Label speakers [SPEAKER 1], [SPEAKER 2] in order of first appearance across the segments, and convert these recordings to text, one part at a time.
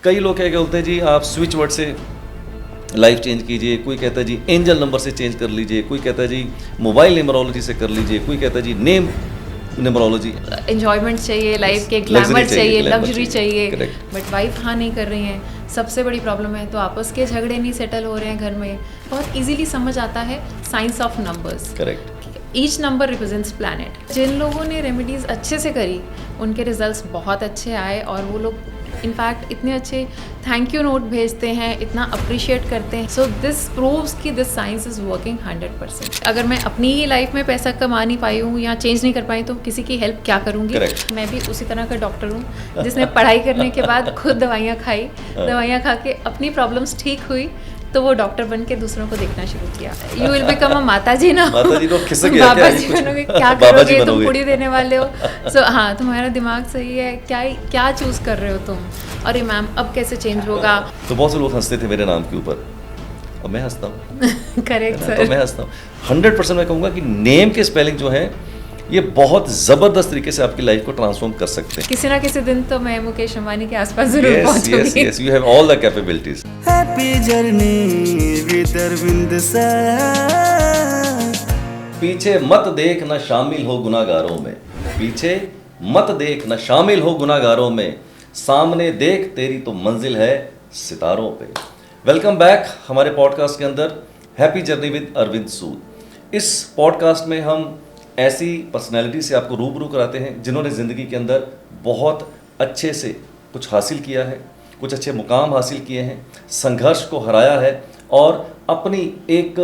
[SPEAKER 1] कई लोग क्या बोलते हैं जी आप स्विच वर्ड से लाइफ चेंज कीजिए, कोई कहता है जी एंजल नंबर से चेंज कर लीजिए, कोई कहता है जी मोबाइल न्यूमरोलॉजी से कर लीजिए, कोई कहता है जी नेम न्यूमरोलॉजी।
[SPEAKER 2] एंजॉयमेंट चाहिए, लाइफ के ग्लैमर चाहिए, लग्जरी चाहिए, बट वाइफ हाँ नहीं कर रही हैं, सबसे बड़ी प्रॉब्लम है। तो आपस के झगड़े नहीं सेटल हो रहे हैं घर में। बहुत इजीली समझ आता है science of numbers.
[SPEAKER 1] Correct.
[SPEAKER 2] Each number represents planet. जिन लोगों ने रेमेडीज अच्छे से करी उनके रिजल्ट्स बहुत अच्छे आए, और वो लोग इनफैक्ट इतने अच्छे थैंक यू नोट भेजते हैं, इतना अप्रिशिएट करते हैं। सो दिस प्रूव्स कि दिस साइंस इज़ वर्किंग 100%। अगर मैं अपनी ही लाइफ में पैसा कमा नहीं पाई हूँ या चेंज नहीं कर पाई तो किसी की हेल्प क्या करूँगी।
[SPEAKER 1] Correct.
[SPEAKER 2] मैं भी उसी तरह का डॉक्टर हूँ जिसने पढ़ाई करने के बाद खुद दवाइयाँ खाई, दवाइयाँ खा के अपनी प्रॉब्लम्स ठीक हुई तो वो डॉक्टर बन के दूसरों को देखना शुरू किया। You will become a mata ji ना,
[SPEAKER 1] माता जी तो खिसक गया,
[SPEAKER 2] बाबा जी बनोगे, क्या करोगे तुम, पुड़ी देने वाले हो। सो हाँ, तुम्हारा दिमाग सही है, क्या चूज कर रहे हो तुम। अरे मैम अब कैसे चेंज होगा।
[SPEAKER 1] तो बहुत से लोग हंसते थे मेरे नाम के ऊपर, अब मैं हंसता हूँ।
[SPEAKER 2] Correct sir.
[SPEAKER 1] तो मैं हंसता हूँ। 100% मैं कहूँगा कि नेम के स्पेलिंग जो है ये बहुत जबरदस्त तरीके से आपकी लाइफ को ट्रांसफॉर्म कर सकते हैं।
[SPEAKER 2] किसी ना किसी दिन तो मैं मुकेश अंबानी के आसपास जरूर पहुंचूंगी।
[SPEAKER 1] Yes, you have all the capabilities.
[SPEAKER 3] Happy journey with Arvind sir.
[SPEAKER 1] पीछे मत देख न शामिल हो गुनाहगारों में, पीछे मत देख न शामिल हो गुनाहगारों में, सामने देख तेरी तो मंजिल है सितारों पे। वेलकम बैक हमारे पॉडकास्ट के अंदर, हैप्पी जर्नी विद अरविंद सूद। इस पॉडकास्ट में हम ऐसी पर्सनैलिटी से आपको रूबरू कराते हैं जिन्होंने ज़िंदगी के अंदर बहुत अच्छे से कुछ हासिल किया है, कुछ अच्छे मुकाम हासिल किए हैं, संघर्ष को हराया है और अपनी एक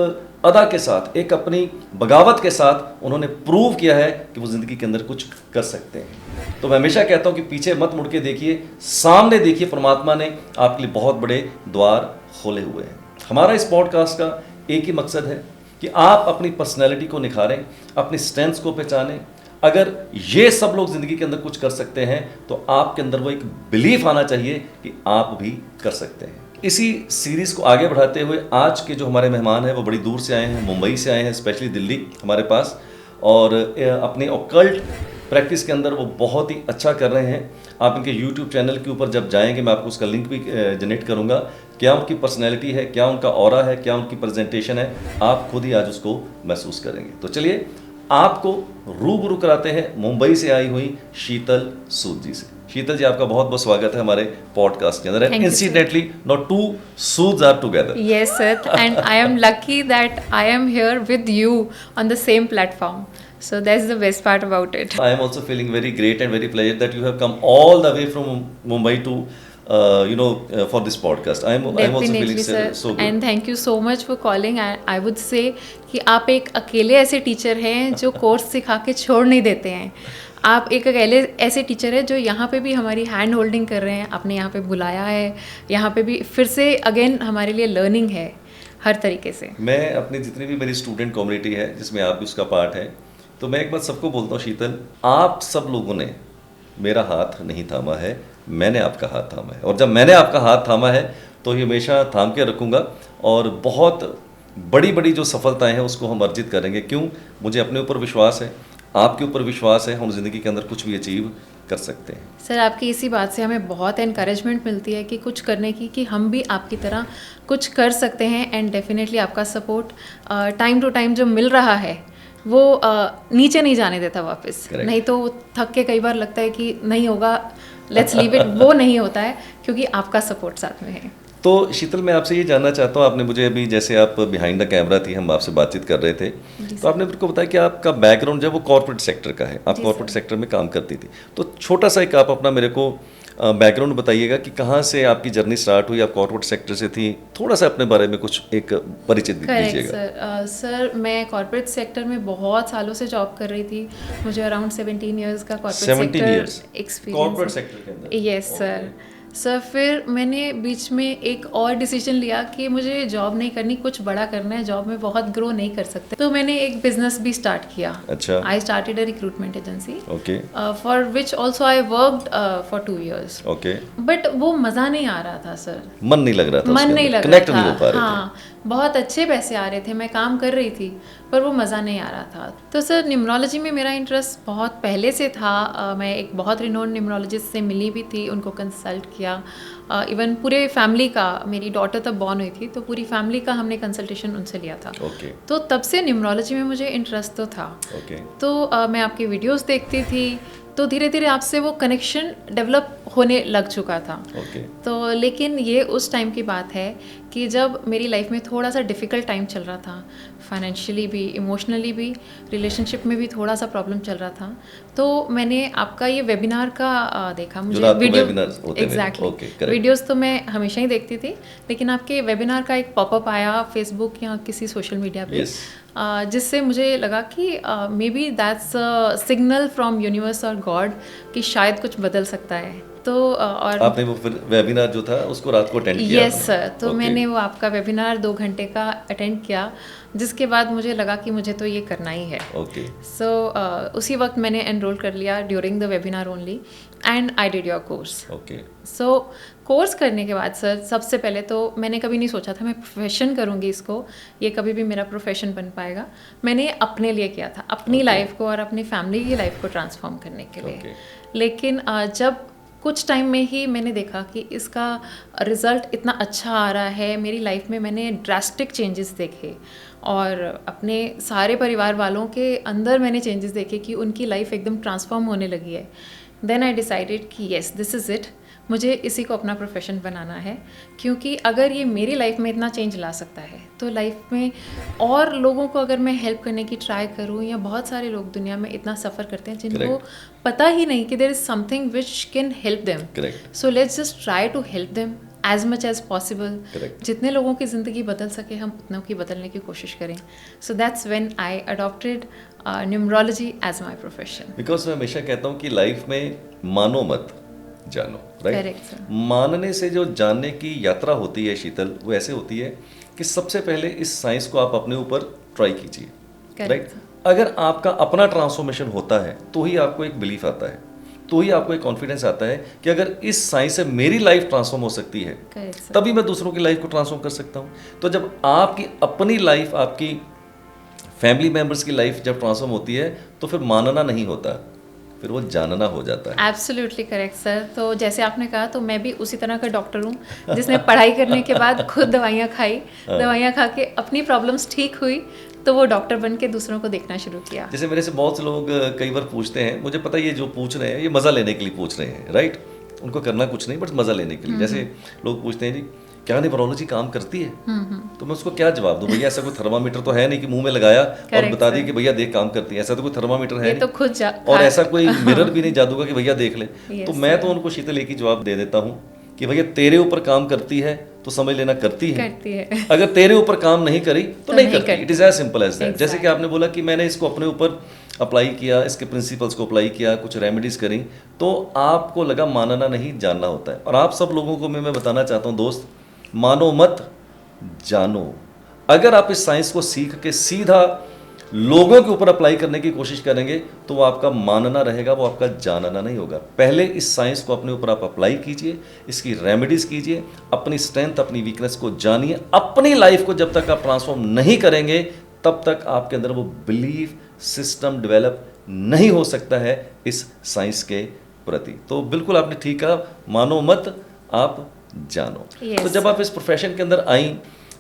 [SPEAKER 1] अदा के साथ, एक अपनी बगावत के साथ उन्होंने प्रूव किया है कि वो ज़िंदगी के अंदर कुछ कर सकते हैं। तो मैं हमेशा कहता हूँ कि पीछे मत मुड़ के देखिए, सामने देखिए, परमात्मा ने आपके लिए बहुत बड़े द्वार खोले हुए हैं। हमारा इस पॉडकास्ट का एक ही मकसद है कि आप अपनी पर्सनैलिटी को निखारें, अपनी स्ट्रेंथ्स को पहचानें। अगर ये सब लोग ज़िंदगी के अंदर कुछ कर सकते हैं तो आपके अंदर वो एक बिलीफ आना चाहिए कि आप भी कर सकते हैं। इसी सीरीज़ को आगे बढ़ाते हुए आज के जो हमारे मेहमान हैं वो बड़ी दूर से आए हैं, मुंबई से आए हैं, स्पेशली दिल्ली हमारे पास, और अपने ऑकल्ट प्रैक्टिस के अंदर वो बहुत ही अच्छा कर रहे हैं। आप इनके यूट्यूब चैनल के ऊपर जब जाएंगे, मैं आपको उसका लिंक भी जनरेट करूंगा, क्या उनकी पर्सनैलिटी है, क्या उनका ऑरा है, क्या उनकी प्रेजेंटेशन है, आप खुद ही आज उसको महसूस करेंगे। तो चलिए आपको रूबरू कराते हैं मुंबई से आई हुई शीतल सूद जी से। शीतल जी, आपका बहुत बहुत स्वागत है हमारे पॉडकास्ट के अंदर। And incidentally not two Soods are together.
[SPEAKER 2] Yes sir, and I am lucky that I am here with you on the same platform. So that's the best part about it.
[SPEAKER 1] I am also feeling very great and very pleased that you have come all the way from Mumbai to for this podcast. I am also feeling so good.
[SPEAKER 2] And thank you so much for calling. I would say कि आप एक अकेले ऐसे teacher हैं जो course सिखा के छोड़ नहीं देते हैं। आप एक अकेले ऐसे टीचर हैं जो यहाँ पे भी हमारी हैंड होल्डिंग कर रहे हैं, आपने यहाँ पे बुलाया है, यहाँ पे भी फिर से अगेन हमारे लिए लर्निंग है हर तरीके से।
[SPEAKER 1] मैं अपनी जितनी भी मेरी स्टूडेंट कम्युनिटी है जिसमें आप भी उसका पार्ट है, तो मैं एक बात सबको बोलता हूँ, शीतल, आप सब लोगों ने मेरा हाथ नहीं थामा है, मैंने आपका हाथ थामा है, और जब मैंने आपका हाथ थामा है तो ये हमेशा थाम के रखूँगा और बहुत बड़ी बड़ी जो सफलताएं हैं उसको हम अर्जित करेंगे। क्यों? मुझे अपने ऊपर विश्वास है, आपके ऊपर विश्वास है, हम ज़िंदगी के अंदर कुछ भी अचीव कर सकते हैं।
[SPEAKER 2] सर, आपकी इसी बात से हमें बहुत एनकरेजमेंट मिलती है कि कुछ करने की, कि हम भी आपकी तरह कुछ कर सकते हैं। एंड डेफिनेटली आपका सपोर्ट टाइम टू टाइम जो मिल रहा है वो नीचे नहीं जाने देता वापस।
[SPEAKER 1] Correct.
[SPEAKER 2] नहीं तो थक के कई बार लगता है कि नहीं होगा, लेट्स लीव इट, वो नहीं होता है क्योंकि आपका सपोर्ट साथ में है।
[SPEAKER 1] तो शीतल, मैं आपसे ये जानना चाहता हूँ, आपने मुझे अभी, जैसे आप बिहाइंड द कैमरा थी, हम आपसे बातचीत कर रहे थे, तो आपने मेरे को बताया कि आपका बैकग्राउंड जो है वो कॉर्पोरेट सेक्टर का है, आप कॉर्पोरेट सेक्टर में काम करती थी। तो छोटा सा एक आप अपना मेरे को बैकग्राउंड बताइएगा कि कहाँ से आपकी जर्नी स्टार्ट हुई, आप कॉर्पोरेट सेक्टर से थी, थोड़ा सा अपने बारे में कुछ एक परिचित दीजिएगा।
[SPEAKER 2] सर, मैं कॉर्पोरेट सेक्टर में बहुत सालों से जॉब कर रही थी। मुझे अराउंड 17 ईयर्स का corporate sector experience. Yes sir. Sir, फिर मैंने बीच में एक और डिसीजन लिया कि मुझे जॉब नहीं करनी, कुछ बड़ा करना है, जॉब में बहुत ग्रो नहीं कर सकते, तो मैंने एक बिजनेस भी स्टार्ट किया।
[SPEAKER 1] अच्छा।
[SPEAKER 2] I started a recruitment agency,
[SPEAKER 1] okay,
[SPEAKER 2] for which also I worked for 2 years.
[SPEAKER 1] Okay.
[SPEAKER 2] But वो मज़ा नहीं आ रहा था सर,
[SPEAKER 1] मन नहीं लग रहा था,
[SPEAKER 2] मन नहीं लग
[SPEAKER 1] कनेक्ट
[SPEAKER 2] रहा
[SPEAKER 1] नहीं हो पा
[SPEAKER 2] था।
[SPEAKER 1] रहे
[SPEAKER 2] हाँ, बहुत अच्छे पैसे आ रहे थे, मैं काम कर रही थी, पर वो मज़ा नहीं आ रहा था। तो सर, न्यूमरोलॉजी में मेरा इंटरेस्ट बहुत पहले से था। मैं एक बहुत रिनोन्ड न्यूमरोलॉजिस्ट से मिली भी थी, उनको कंसल्ट किया किया, इवन पूरे फैमिली का, मेरी डॉटर तब बॉर्न हुई थी तो पूरी फैमिली का हमने कंसल्टेशन उनसे लिया था।
[SPEAKER 1] ओके
[SPEAKER 2] तो तब से न्यूमरोलॉजी में मुझे इंटरेस्ट तो था।
[SPEAKER 1] ओके
[SPEAKER 2] तो मैं आपकी वीडियोस देखती थी, तो धीरे धीरे आपसे वो कनेक्शन डेवलप होने लग चुका था।
[SPEAKER 1] ओके
[SPEAKER 2] तो लेकिन ये उस टाइम की बात है कि जब मेरी लाइफ में थोड़ा सा डिफ़िकल्ट टाइम चल रहा था, फाइनेंशियली भी, इमोशनली भी, रिलेशनशिप में भी थोड़ा सा प्रॉब्लम चल रहा था, तो मैंने आपका ये वेबिनार का देखा। मुझे
[SPEAKER 1] रात को
[SPEAKER 2] वीडियो
[SPEAKER 1] webinars होते हैं।
[SPEAKER 2] Exactly
[SPEAKER 1] Okay, correct.
[SPEAKER 2] वीडियोस तो मैं हमेशा ही देखती थी, लेकिन आपके वेबिनार का एक पॉपअप आया फेसबुक या किसी सोशल मीडिया पे,
[SPEAKER 1] Yes.
[SPEAKER 2] जिससे मुझे लगा कि may be that's signal from universe और गॉड कि शायद कुछ बदल सकता है। तो और
[SPEAKER 1] आपने वो फिर वेबिनार जो था उसको रात को अटेंड किया?
[SPEAKER 2] यस सर, तो
[SPEAKER 1] Okay.
[SPEAKER 2] मैंने वो आपका वेबिनार 2 घंटे का अटेंड किया, जिसके बाद मुझे लगा कि मुझे तो ये करना ही है।
[SPEAKER 1] ओके
[SPEAKER 2] सो उसी वक्त मैंने एनरोल कर लिया during the webinar only, and I did your course.
[SPEAKER 1] Okay
[SPEAKER 2] so course करने के बाद सर, सबसे पहले तो मैंने कभी नहीं सोचा था मैं प्रोफेशन करूँगी इसको, ये कभी भी मेरा प्रोफेशन बन पाएगा। मैंने अपने लिए किया था, अपनी लाइफ को और अपनी फैमिली की लाइफ को ट्रांसफॉर्म करने के लिए।
[SPEAKER 1] Okay.
[SPEAKER 2] लेकिन जब कुछ टाइम में ही मैंने देखा कि इसका रिज़ल्ट इतना अच्छा आ रहा है मेरी लाइफ में, मैंने ड्रास्टिक चेंजेस देखे और अपने सारे परिवार वालों के अंदर मैंने चेंजेस देखे कि उनकी लाइफ एकदम ट्रांसफॉर्म होने लगी है। देन आई डिसाइडेड कि येस दिस इज़ इट, मुझे इसी को अपना प्रोफेशन बनाना है, क्योंकि अगर ये मेरी लाइफ में इतना चेंज ला सकता है तो लाइफ में और लोगों को अगर मैं हेल्प करने की ट्राई करूँ, या बहुत सारे लोग दुनिया में इतना सफ़र करते हैं जिनको
[SPEAKER 1] Correct.
[SPEAKER 2] पता ही नहीं कि there is something which can help them.
[SPEAKER 1] Correct
[SPEAKER 2] so let's just try to help them as much as possible.
[SPEAKER 1] Correct.
[SPEAKER 2] जितने लोगों की ज़िंदगी बदल सके हम उतनों की बदलने की कोशिश करें। So that's when I adopted numerology as my profession.
[SPEAKER 1] Because मैं हमेशा कहता हूँ कि लाइफ में मानो मत जानो, राइट?
[SPEAKER 2] Correct, sir.
[SPEAKER 1] मानने से जो जानने की यात्रा होती है शीतल, वो ऐसे होती है कि सबसे पहले इस साइंस को आप अपने ऊपर ट्राई कीजिए,
[SPEAKER 2] Correct,
[SPEAKER 1] राइट?
[SPEAKER 2] sir.
[SPEAKER 1] अगर आपका अपना ट्रांसफॉर्मेशन होता है तो ही आपको एक बिलीफ आता है, तो ही आपको एक कॉन्फिडेंस आता है कि अगर इस साइंस से मेरी लाइफ ट्रांसफॉर्म हो सकती है,
[SPEAKER 2] Correct, sir.
[SPEAKER 1] तभी मैं दूसरों की लाइफ को ट्रांसफॉर्म कर सकता हूँ। तो जब आपकी अपनी लाइफ, आपकी फैमिली मेंबर्स की लाइफ जब ट्रांसफॉर्म होती है तो फिर मानना नहीं होता, फिर वो जानना हो जाता है।
[SPEAKER 2] Absolutely correct sir. तो जैसे आपने कहा, तो मैं भी उसी तरह का डॉक्टर हूँ जिसने पढ़ाई करने के बाद खुद दवाइयाँ खाई, दवाइयाँ खा के अपनी प्रॉब्लम्स ठीक हुई, तो वो डॉक्टर बन के दूसरों को देखना शुरू किया।
[SPEAKER 1] जैसे मेरे से बहुत से लोग कई बार पूछते हैं, मुझे पता है ये जो पूछ रहे हैं ये मज़ा लेने के लिए पूछ रहे हैं, राइट? उनको करना कुछ नहीं, बट मज़ा लेने के लिए। जैसे लोग पूछते हैं जी क्या न्यूमरोलॉजी काम करती है, तो मैं उसको क्या जवाब दूं? भैया ऐसा कोई थर्मामीटर तो है नहीं कि मुंह में लगाया और बता दिया कि भैया देख काम करती है, ऐसा तो कोई थर्मामीटर है
[SPEAKER 2] ये
[SPEAKER 1] नहीं,
[SPEAKER 2] तो खुद
[SPEAKER 1] और ऐसा कोई मिरर भी नहीं जादू का कि भैया देख ले।
[SPEAKER 2] Yes,
[SPEAKER 1] तो मैं तो उनको शीतल एक ही जवाब दे देता हूँ कि भैया तेरे ऊपर काम करती है तो समझ लेना करती है, अगर तेरे ऊपर काम नहीं करी तो नहीं करती। It is as simple as that. जैसे कि आपने बोला कि मैंने इसको अपने ऊपर अप्लाई किया, इसके प्रिंसिपल्स को अप्लाई किया, कुछ रेमेडीज करी, तो आपको लगा मानना नहीं जानना होता है। और आप सब लोगों को मैं बताना चाहता हूँ दोस्त, मानो मत जानो। अगर आप इस साइंस को सीख के सीधा लोगों के ऊपर अप्लाई करने की कोशिश करेंगे तो वो आपका मानना रहेगा, वो आपका जानना नहीं होगा। पहले इस साइंस को अपने ऊपर आप अप्लाई कीजिए, इसकी रेमेडीज कीजिए, अपनी स्ट्रेंथ अपनी वीकनेस को जानिए। अपनी लाइफ को जब तक आप ट्रांसफॉर्म नहीं करेंगे तब तक आपके अंदर वो बिलीफ सिस्टम डेवलप नहीं हो सकता है इस साइंस के प्रति। तो बिल्कुल आपने ठीक कहा, मानो मत आप जानो।
[SPEAKER 2] Yes.
[SPEAKER 1] तो जब आप इस प्रोफेशन के अंदर आई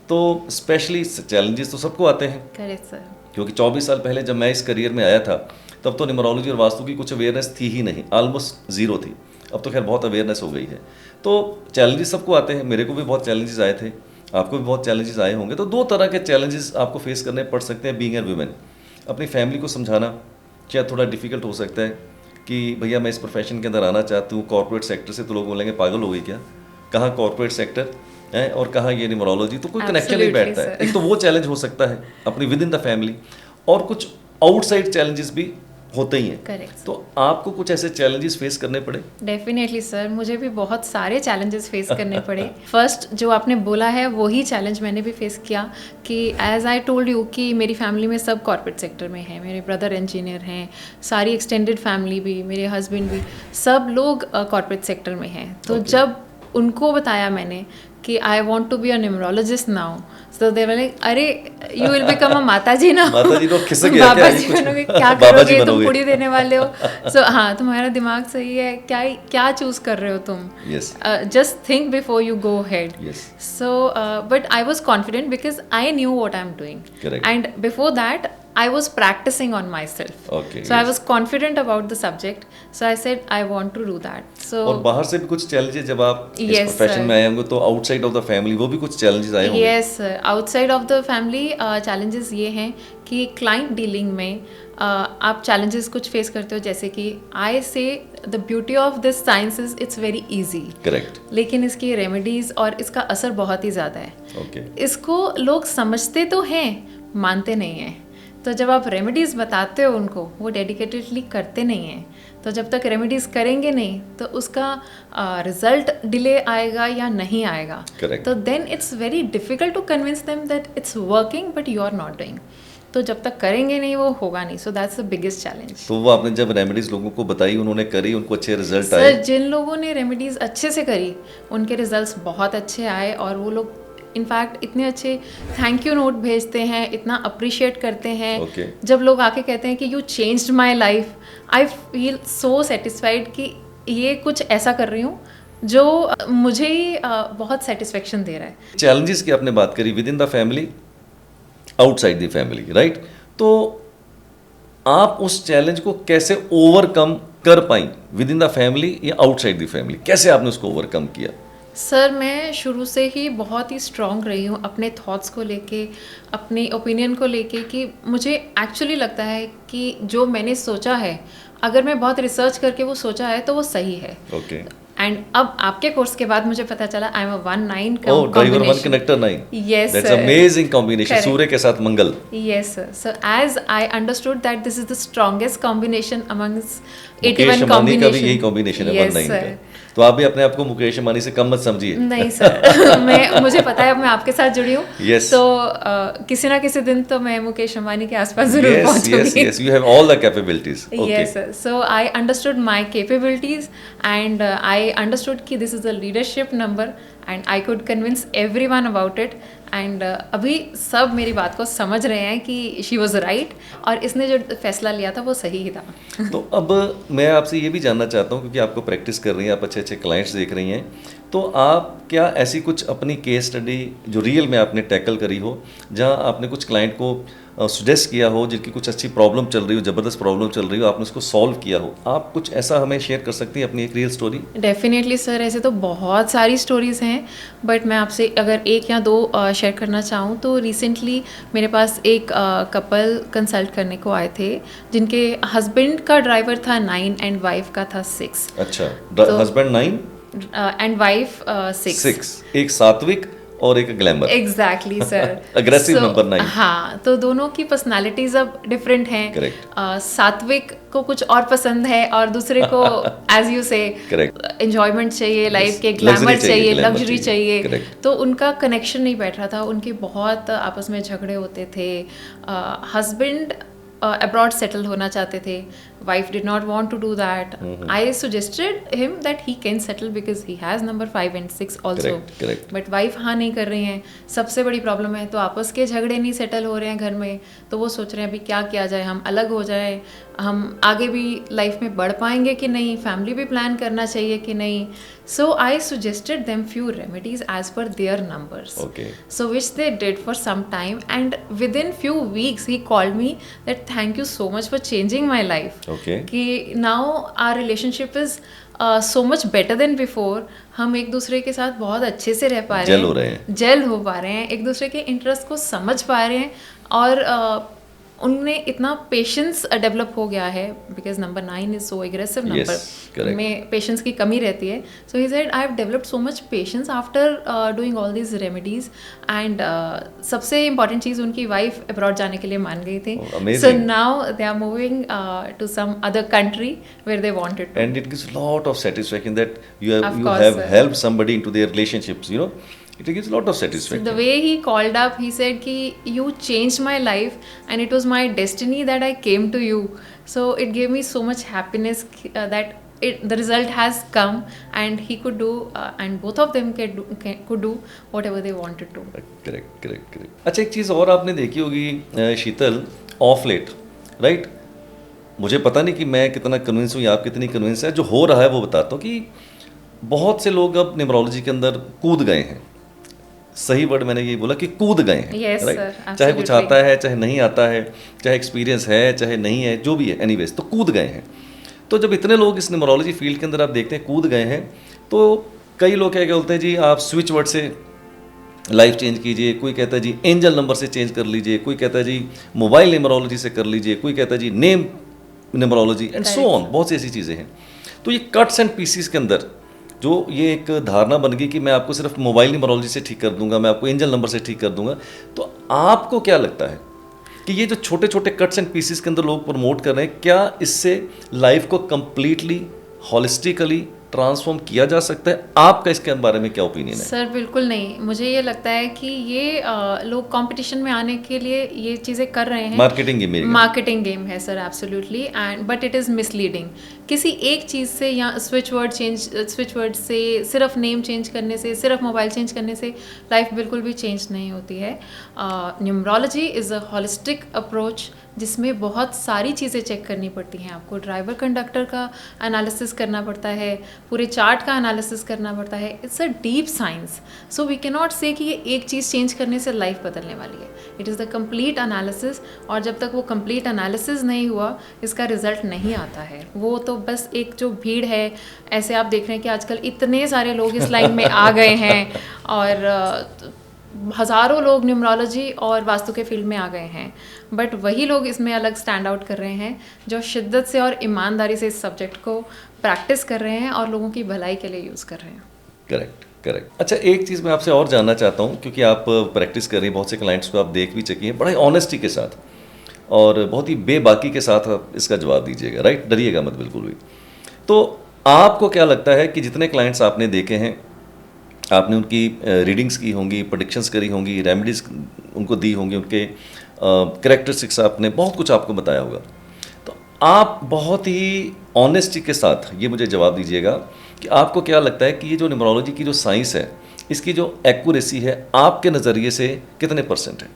[SPEAKER 1] तो स्पेशली चैलेंजेस तो सबको आते हैं,
[SPEAKER 2] करेक्ट सर।
[SPEAKER 1] क्योंकि 24 साल पहले जब मैं इस करियर में आया था तब तो न्यूमरोलॉजी और वास्तु की कुछ अवेयरनेस थी ही नहीं, ऑलमोस्ट ज़ीरो थी। अब तो खैर बहुत अवेयरनेस हो गई है। तो चैलेंजेस सबको आते हैं, मेरे को भी बहुत चैलेंजेस आए थे, आपको भी बहुत चैलेंजेस आए होंगे। तो 2 तरह के चैलेंजेस आपको फेस करने पड़ सकते हैं बीइंग ए वुमेन। अपनी फैमिली को समझाना शायद थोड़ा डिफिकल्ट हो सकता है कि भैया मैं इस प्रोफेशन के अंदर आना चाहती हूँ कॉर्पोरेट सेक्टर से, तो लोग बोलेंगे पागल हो गई क्या, कहाँ कॉर्पोरेट सेक्टर है और कहाँ ये न्यूमरोलॉजी, तो कोई कनेक्शन नहीं बैठता है। एक तो वो चैलेंज हो सकता है अपनी विद इन द फैमिली, और कुछ आउटसाइड चैलेंजेस भी होते ही हैं।
[SPEAKER 2] करेक्ट।
[SPEAKER 1] तो आपको कुछ ऐसे चैलेंजेस फेस करने पड़े?
[SPEAKER 2] डेफिनेटली सर, मुझे भी बहुत सारे चैलेंजेस फेस करने पड़े। फर्स्ट जो आपने बोला है वही चैलेंज मैंने भी फेस किया कि एज आई टोल्ड यू कि मेरी फैमिली में सब कॉर्पोरेट सेक्टर में है। मेरे ब्रदर इंजीनियर हैं, सारी एक्सटेंडेड फैमिली भी, मेरे हस्बैंड भी, सब लोग कॉर्पोरेट सेक्टर में हैं। तो जब उनको बताया मैंने कि I want to be a numerologist now, so they were like अरे you will become a mata ji ना,
[SPEAKER 1] माता जी तो खिसक गया क्या,
[SPEAKER 2] बाबा
[SPEAKER 1] ये
[SPEAKER 2] जी
[SPEAKER 1] कुछ
[SPEAKER 2] बनोगे, क्या
[SPEAKER 1] बाबा जी
[SPEAKER 2] करोगे तुम,
[SPEAKER 1] बनोगे।
[SPEAKER 2] कुड़ी देने वाले हो। सो हाँ, तुम्हारा दिमाग सही है, क्या क्या चूज कर रहे हो तुम,
[SPEAKER 1] Yes.
[SPEAKER 2] Just think before you go head.
[SPEAKER 1] Yes.
[SPEAKER 2] So, but I was confident because I knew what I'm doing.
[SPEAKER 1] Correct.
[SPEAKER 2] And before that, I was practicing on myself.
[SPEAKER 1] Okay,
[SPEAKER 2] So I
[SPEAKER 1] yes.
[SPEAKER 2] was confident about the subject. So I said I want to do that. So
[SPEAKER 1] और बाहर से भी कुछ challenges जब आप इस
[SPEAKER 2] Yes,
[SPEAKER 1] profession
[SPEAKER 2] sir.
[SPEAKER 1] में आए होंगे तो आउटसाइड ऑफ द फैमिली वो भी कुछ चैलेंजेस आए होंगे।
[SPEAKER 2] yes, outside of the family challenges ये हैं कि client dealing में आप challenges कुछ face करते हो, जैसे कि I say the beauty of this science is it's very easy.
[SPEAKER 1] Correct.
[SPEAKER 2] लेकिन इसकी रेमेडीज और इसका असर बहुत ही ज़्यादा है।
[SPEAKER 1] ओके।
[SPEAKER 2] इसको लोग समझते तो हैं, मानते नहीं हैं। तो जब आप रेमेडीज़ बताते हो उनको, वो डेडिकेटेडली करते नहीं हैं। तो जब तक रेमेडीज़ करेंगे नहीं तो उसका रिजल्ट डिले आएगा या नहीं आएगा।
[SPEAKER 1] Correct.
[SPEAKER 2] तो then it's very difficult to convince them that it's working but you are not doing. तो जब तक करेंगे नहीं वो होगा नहीं। So that's the biggest challenge.
[SPEAKER 1] तो वो आपने जब रेमेडीज लोगों को बताई, उन्होंने करी, उनको अच्छे रिजल्ट आए?
[SPEAKER 2] सर, जिन लोगों ने रेमेडीज़ अच्छे से करी उनके रिजल्ट्स बहुत अच्छे आए, और वो लोग इनफैक्ट इतने अच्छे थैंक यू नोट भेजते हैं, इतना अप्रिशिएट करते हैं।
[SPEAKER 1] Okay.
[SPEAKER 2] जब लोग आके कहते हैं कि you changed my life, I feel so satisfied कि ये कुछ ऐसा कर रही हूँ जो मुझे ही बहुत सेटिस्फेक्शन दे रहा है।
[SPEAKER 1] चैलेंजेस की आपने बात करी with in the family, outside the family, right? तो आप उस चैलेंज को कैसे ओवरकम कर पाई विद इन द फैमिली या आउटसाइड द फैमिली? कैसे आपने उसको ओवरकम किया?
[SPEAKER 2] सर, मैं शुरू से ही बहुत ही स्ट्रॉन्ग रही हूँ अपने थॉट्स को लेके, अपने ओपिनियन को लेके, कि मुझे एक्चुअली लगता है कि जो मैंने सोचा है, अगर मैं बहुत रिसर्च करके वो सोचा है तो वो सही है।
[SPEAKER 1] ओके।
[SPEAKER 2] एंड अब आपके कोर्स के बाद मुझे पता चला I am a 1-9
[SPEAKER 1] oh, driver 1 connector 9।
[SPEAKER 2] Yes,
[SPEAKER 1] that's
[SPEAKER 2] sir.
[SPEAKER 1] Amazing combination,
[SPEAKER 2] Correct.
[SPEAKER 1] सूर्य के साथ मंगल।
[SPEAKER 2] Yes, sir. So as I understood that this is the strongest combination amongst
[SPEAKER 1] Mukesh
[SPEAKER 2] 81
[SPEAKER 1] Ambani का भी यही
[SPEAKER 2] combination.
[SPEAKER 1] कॉम्बिनेशन है
[SPEAKER 2] Yes,
[SPEAKER 1] 19
[SPEAKER 2] sir.
[SPEAKER 1] का। तो आप भी अपने आप को मुकेश अंबानी से कम मत समझिए।
[SPEAKER 2] नहीं सर, मुझे पता है, अब मैं आपके साथ जुड़ी हूँ।
[SPEAKER 1] Yes.
[SPEAKER 2] तो किसी ना किसी दिन तो मैं मुकेश अंबानी के आसपास जरूर
[SPEAKER 1] Yes,
[SPEAKER 2] पहुंचूंगी।
[SPEAKER 1] yes, you have all the capabilities. Okay.
[SPEAKER 2] Yes, sir. So I understood my capabilities, and I understood कि this is a leadership number and I could convince everyone about it. And अभी सब मेरी बात को समझ रहे हैं कि she was right, और इसने जो फैसला लिया था वो सही ही था।
[SPEAKER 1] तो अब मैं आपसे ये भी जानना चाहता हूँ, क्योंकि आपको प्रैक्टिस कर रही हैं, आप अच्छे अच्छे क्लाइंट्स देख रही हैं, तो आप क्या ऐसी कुछ अपनी केस स्टडी जो रियल में आपने टैकल करी हो, जहाँ आपने कुछ क्लाइंट को सजेस्ट किया हो, जिनकी कुछ अच्छी प्रॉब्लम चल रही हो, ज़बरदस्त प्रॉब्लम चल रही हो, आपने उसको सॉल्व किया हो, आप कुछ ऐसा हमें शेयर कर सकती हैं अपनी एक रियल स्टोरी?
[SPEAKER 2] डेफिनेटली सर, ऐसे तो बहुत सारी स्टोरीज़ हैं, बट मैं आपसे अगर एक या दो शेयर करना चाहूँ तो रिसेंटली मेरे पास एक कपल कंसल्ट करने को आए थे, जिनके हस्बैंड का ड्राइवर था 9 एंड वाइफ का था 6।
[SPEAKER 1] अच्छा,
[SPEAKER 2] तो-
[SPEAKER 1] हस्बैंड 9
[SPEAKER 2] एंड वाइफ 6।
[SPEAKER 1] एक सात्विक और एक glamour.
[SPEAKER 2] Exactly sir.
[SPEAKER 1] Aggressive number 9।
[SPEAKER 2] हाँ, तो दोनों की पर्सनालिटीज अब डिफरेंट हैं।
[SPEAKER 1] Correct.
[SPEAKER 2] सात्विक को कुछ और पसंद है और दूसरे को एज यू से
[SPEAKER 1] Correct.
[SPEAKER 2] एंजॉयमेंट चाहिए, लाइफ के
[SPEAKER 1] Luxury
[SPEAKER 2] ग्लैमर
[SPEAKER 1] चाहिए,
[SPEAKER 2] चाहिए,
[SPEAKER 1] glamour
[SPEAKER 2] लग्जरी
[SPEAKER 1] चाहिए।
[SPEAKER 2] चाहिए।
[SPEAKER 1] Correct.
[SPEAKER 2] तो उनका कनेक्शन नहीं बैठ रहा था, उनके बहुत आपस में झगड़े होते थे। हस्बैंड अब्रॉड सेटल होना चाहते थे, wife did not want to do that. I suggested him that he can settle because he has number 5 and 6 also,
[SPEAKER 1] Correct.
[SPEAKER 2] But wife हाँ नहीं कर रही हैं। सबसे बड़ी प्रॉब्लम है, तो आपस के झगड़े नहीं सेटल हो रहे हैं घर में, तो वो सोच रहे हैं अभी क्या किया जाए, हम अलग हो जाए, हम आगे भी लाइफ में बढ़ पाएंगे कि नहीं, फैमिली भी प्लान करना चाहिए कि नहीं। So I suggested them few remedies as per their numbers,
[SPEAKER 1] Okay.
[SPEAKER 2] so which they did for some time, and within few weeks he called me that thank you so much for changing my life.
[SPEAKER 1] Okay.
[SPEAKER 2] कि now our relationship is so much better than before. हम एक दूसरे के साथ बहुत अच्छे से रह पा रहे हैं,
[SPEAKER 1] Gel हो रहे हैं।
[SPEAKER 2] जेल हो पा रहे हैं, एक दूसरे के इंटरेस्ट को समझ पा रहे हैं, और उनमें इतना पेशेंस डेवलप हो गया है, because number 9 is so aggressive
[SPEAKER 1] Yes,
[SPEAKER 2] number,
[SPEAKER 1] correct.
[SPEAKER 2] में पेशेंस की कमी रहती है। So he said I have developed so much patience after doing all these remedies, and सबसे इंपॉर्टेंट चीज़, उनकी वाइफ अब्रॉड जाने के लिए मान गई थी।
[SPEAKER 1] Oh, amazing.
[SPEAKER 2] So now they are moving to some other country where they wanted to.
[SPEAKER 1] And it gives a lot of satisfaction that you
[SPEAKER 2] Of
[SPEAKER 1] have
[SPEAKER 2] course, sir.
[SPEAKER 1] helped somebody into their relationships, you know. It gives a lot of
[SPEAKER 2] So
[SPEAKER 1] satisfaction.
[SPEAKER 2] the way he called up, he said कि you changed my life and it was my destiny that I came to you. So it gave me so much happiness that the result has come, and he could do and both of them could do whatever they wanted to.
[SPEAKER 1] Correct. अच्छा, एक चीज़ और आपने देखी होगी शीतल, of late, right? मुझे पता नहीं कि मैं कितना कन्विंस हूँ या आप कितनी कन्विंस है, जो हो रहा है वो बताता हूँ कि बहुत से लोग अब न्यूमरोलॉजी के अंदर कूद गए हैं. सही वर्ड मैंने ये बोला कि कूद गए हैं,
[SPEAKER 2] Yes,
[SPEAKER 1] राइट?
[SPEAKER 2] sir,
[SPEAKER 1] चाहे कुछ
[SPEAKER 2] absolutely.
[SPEAKER 1] आता है, चाहे नहीं आता है, चाहे एक्सपीरियंस है, चाहे नहीं है, जो भी है, एनीवेज तो कूद गए हैं. तो जब इतने लोग इस न्यूमरोलॉजी फील्ड के अंदर आप देखते हैं कूद गए हैं, तो कई लोग क्या बोलते हैं जी आप स्विच वर्ड से लाइफ चेंज कीजिए, कोई कहता है जी एंजल नंबर से चेंज कर लीजिए, कोई कहता है जी मोबाइल न्यूमरोलॉजी से कर लीजिए, कोई कहता है जी name numerology and so on. बहुत सी ऐसी चीज़ें हैं. तो ये कट्स एंड पीसीस के अंदर जो ये एक धारणा बन गई कि मैं आपको सिर्फ मोबाइल न्यूमरोलॉजी से ठीक कर दूंगा, मैं आपको एंजल नंबर से ठीक कर दूंगा. तो आपको क्या लगता है कि ये जो छोटे छोटे कट्स एंड पीसीस के अंदर लोग प्रमोट कर रहे हैं, क्या इससे लाइफ को कंप्लीटली हॉलिस्टिकली ट्रांसफॉर्म किया जा सकता है? आपका इसके बारे में क्या ओपिनियन है?
[SPEAKER 2] सर बिल्कुल नहीं. मुझे ये लगता है कि ये लोग कंपटीशन में आने के लिए ये चीज़ें कर रहे हैं. मार्केटिंग गेम है sir, absolutely. And but it is misleading. किसी एक चीज़ से या स्विच वर्ड से, सिर्फ नेम चेंज करने से, सिर्फ मोबाइल चेंज करने से लाइफ बिल्कुल भी चेंज नहीं होती है. Numerology is a holistic approach जिसमें बहुत सारी चीज़ें चेक करनी पड़ती हैं. आपको ड्राइवर कंडक्टर का एनालिसिस करना पड़ता है, पूरे चार्ट का एनालिसिस करना पड़ता है. It's a deep science. So we can not say कि ये एक चीज़ चेंज करने से लाइफ बदलने वाली है. It is the complete analysis, और जब तक वो कंप्लीट एनालिसिस नहीं हुआ इसका रिजल्ट नहीं आता है. वो तो बस एक जो भीड़ है, ऐसे आप देख रहे हैं कि आजकल इतने सारे लोग इस लाइन में आ गए हैं, और हज़ारों लोग न्यूमरोलॉजी और वास्तु के फील्ड में आ गए हैं. बट वही लोग इसमें अलग स्टैंड आउट कर रहे हैं जो शिद्दत से और ईमानदारी से इस सब्जेक्ट को प्रैक्टिस कर रहे हैं और लोगों की भलाई के लिए यूज़ कर रहे हैं.
[SPEAKER 1] करेक्ट. अच्छा, एक चीज़ मैं आपसे और जानना चाहता हूँ, क्योंकि आप प्रैक्टिस कर रही हैं, बहुत से क्लाइंट्स को आप देख भी चुकी हैं, बड़ा ही ऑनेस्टी के साथ और बहुत ही बेबाकी के साथ आप इसका जवाब दीजिएगा, राइट? डरिएगा मत बिल्कुल भी. तो आपको क्या लगता है कि जितने क्लाइंट्स आपने देखे हैं, आपने उनकी रीडिंग्स की होंगी, प्रेडिक्शंस करी होंगी, रेमेडीज उनको दी होंगी, उनके कैरेक्टरिस्टिक्स आपने बहुत कुछ आपको बताया होगा, तो आप बहुत ही ऑनेस्टी के साथ ये मुझे जवाब दीजिएगा कि आपको क्या लगता है कि ये जो न्यूमरोलॉजी की जो साइंस है, इसकी जो एक्यूरेसी है आपके नज़रिए से कितने % है?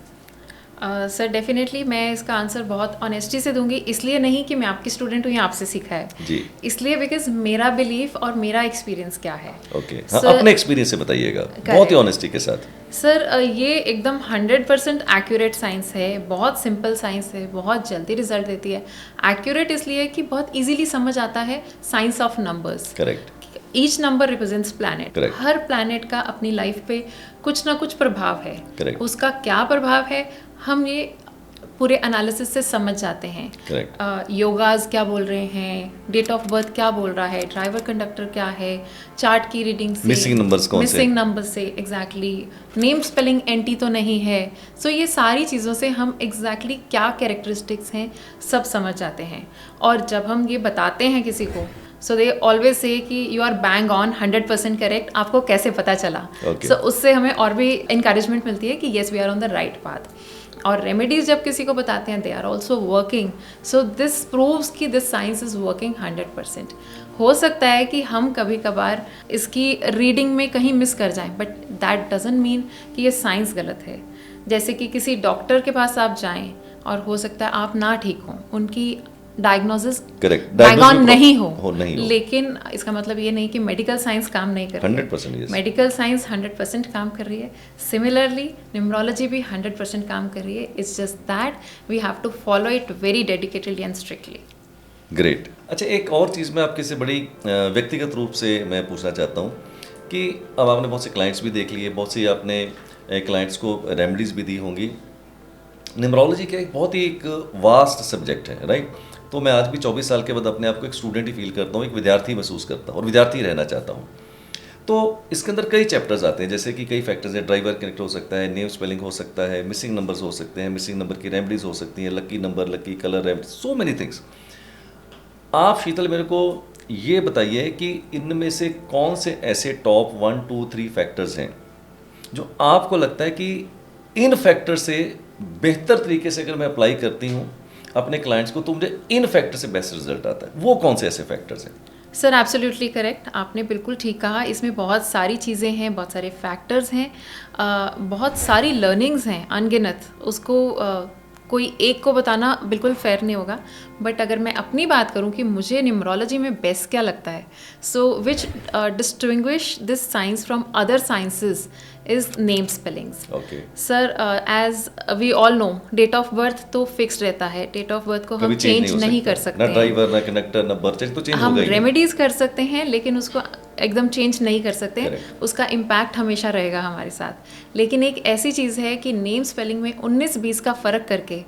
[SPEAKER 2] सर डेफिनेटली मैं इसका आंसर बहुत ऑनेस्टी से दूंगी. इसलिए नहीं कि मैं आपकी स्टूडेंट हूँ या आपसे सीखा है
[SPEAKER 1] जी,
[SPEAKER 2] इसलिए बिकॉज मेरा बिलीफ और मेरा एक्सपीरियंस क्या है.
[SPEAKER 1] ओके. हाँ, अपने एक्सपीरियंस से बताइएगा बहुत ही ऑनेस्टी के साथ.
[SPEAKER 2] सर ये एकदम 100% एक्यूरेट साइंस है. बहुत सिंपल साइंस है, बहुत जल्दी रिजल्ट देती है. एक्यूरेट इसलिए कि बहुत इजीली समझ आता है. Science of numbers.
[SPEAKER 1] Correct.
[SPEAKER 2] Each number represents planet.
[SPEAKER 1] Correct.
[SPEAKER 2] Her planet का अपनी लाइफ पे कुछ ना कुछ प्रभाव है.
[SPEAKER 1] Correct.
[SPEAKER 2] उसका क्या प्रभाव है हम ये पूरे एनालिसिस से समझ जाते हैं.
[SPEAKER 1] Correct.
[SPEAKER 2] योगाज क्या बोल रहे हैं, डेट ऑफ बर्थ क्या बोल रहा है, ड्राइवर कंडक्टर क्या है, चार्ट की रीडिंग से,
[SPEAKER 1] मिसिंग नंबर्स कौन से,
[SPEAKER 2] मिसिंग नंबर से, एग्जैक्टली नेम स्पेलिंग एंटी तो नहीं है. सो ये सारी चीज़ों से हम एग्जैक्टली क्या कैरेक्टरिस्टिक्स हैं सब समझ जाते हैं. और जब हम ये बताते हैं किसी को, सो दे ऑलवेज से कि you are bang on 100% correct. आपको कैसे पता चला?
[SPEAKER 1] Okay.
[SPEAKER 2] सो उससे हमें और भी इंकरेजमेंट मिलती है कि yes we are on the right path. और रेमेडीज जब किसी को बताते हैं, they are also working. So this proves कि दिस साइंस इज वर्किंग 100%. हो सकता है कि हम कभी कभार इसकी रीडिंग में कहीं मिस कर जाएं, बट दैट डजंट मीन कि ये साइंस गलत है. जैसे कि किसी डॉक्टर के पास आप जाएं और हो सकता है आप ना ठीक हों, उनकी डायग्नोसिस डायगॉन नहीं हो, लेकिन इसका मतलब ये नहीं कि मेडिकल साइंस काम नहीं कर रही है.
[SPEAKER 1] 100% yes.
[SPEAKER 2] मेडिकल साइंस 100% काम कर रही है. सिमिलरली न्यूमरोलॉजी भी 100% काम कर रही है. It's just that we have to follow it very dedicatedly and strictly.
[SPEAKER 1] Great. अच्छा, एक और चीज़ मैं आपके से बड़ी व्यक्तिगत रूप से मैं पूछना चाहता हूँ कि अब आपने बहुत से क्लाइंट्स भी देख लिए, बहुत सी आपने क्लाइंट्स को रेमेडीज़ भी दी होंगी. न्यूमरोलॉजी का एक बहुत ही एक वास्ट सब्जेक्ट है, राइट? तो मैं आज भी 24 साल के बाद अपने आप को एक स्टूडेंट ही फील करता हूँ, एक विद्यार्थी महसूस करता हूँ और विद्यार्थी रहना चाहता हूँ. तो इसके अंदर कई चैप्टर्स आते हैं, जैसे कि कई फैक्टर्स हैं. ड्राइवर कनेक्ट हो सकता है, नेम स्पेलिंग हो सकता है, मिसिंग नंबर्स हो सकते हैं, मिसिंग नंबर की रेमेडीज हो सकती हैं, lucky number, lucky colour remedies, so many things. आप शीतल मेरे को ये बताइए कि इनमें से कौन से ऐसे टॉप 1, 2, 3 फैक्टर्स हैं जो आपको लगता है कि इन फैक्टर से बेहतर तरीके से अगर मैं अप्लाई करती हूँ अपने क्लाइंट्स को तो मुझे इन फैक्टर से बेस्ट रिजल्ट आता है. वो कौन से ऐसे फैक्टर्स हैं?
[SPEAKER 2] सर एब्सोल्युटली करेक्ट, आपने बिल्कुल ठीक कहा। इसमें बहुत सारी चीज़ें हैं, बहुत सारे फैक्टर्स हैं, बहुत सारी लर्निंग्स हैं अनगिनत। उसको कोई एक को बताना बिल्कुल फेयर नहीं होगा। बट अगर मैं अपनी बात करूं कि मुझे न्यूमरोलॉजी में बेस्ट क्या लगता है, so which distinguish this science from other sciences is name spellings.
[SPEAKER 1] Okay
[SPEAKER 2] sir as we all know, date of birth तो फिक्स रहता है, डेट ऑफ बर्थ को हम चेंज नहीं कर सकते
[SPEAKER 1] ना
[SPEAKER 2] हैं।
[SPEAKER 1] ड्राइवर ना कनेक्टर ना बर्थ तो चेंज
[SPEAKER 2] हम
[SPEAKER 1] होगा ही नहीं।
[SPEAKER 2] रेमेडीज कर सकते हैं लेकिन उसको एकदम चेंज नहीं कर सकते हैं।
[SPEAKER 1] Correct.
[SPEAKER 2] उसका इम्पैक्ट हमेशा रहेगा हमारे साथ। लेकिन एक ऐसी चीज़ है कि नेम स्पेलिंग में 19-20 का फ़र्क करके